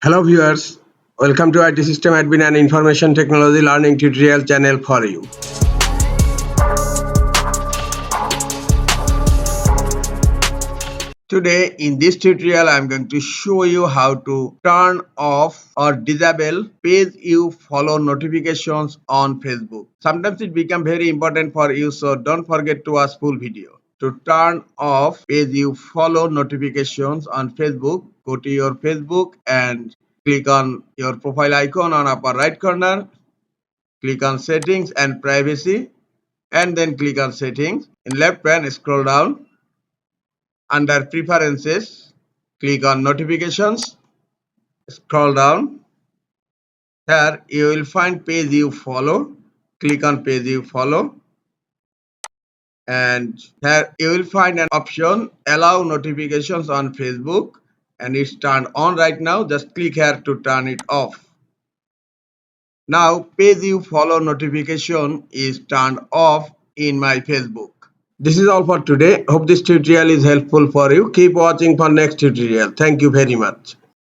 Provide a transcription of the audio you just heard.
Hello viewers, welcome to IT System Admin and Information Technology Learning Tutorial channel for you. Today in this tutorial I am going to show you how to turn off or disable page you follow notifications on Facebook. Sometimes it becomes very important for you, so don't forget to watch full video. To turn off page you follow notifications on Facebook, go to your Facebook and click on your profile icon on upper right corner, click on settings and privacy, and then click on settings. In left pane, scroll down. Under preferences, click on notifications, scroll down. Here you will find page you follow. Click on page you follow, and here you will find an option allow notifications on Facebook, and it's turned on right now. Just click here to turn it off. Now page you follow notification is turned off in my Facebook. This is all for today. Hope this tutorial is helpful for you. Keep watching for next tutorial. Thank you very much.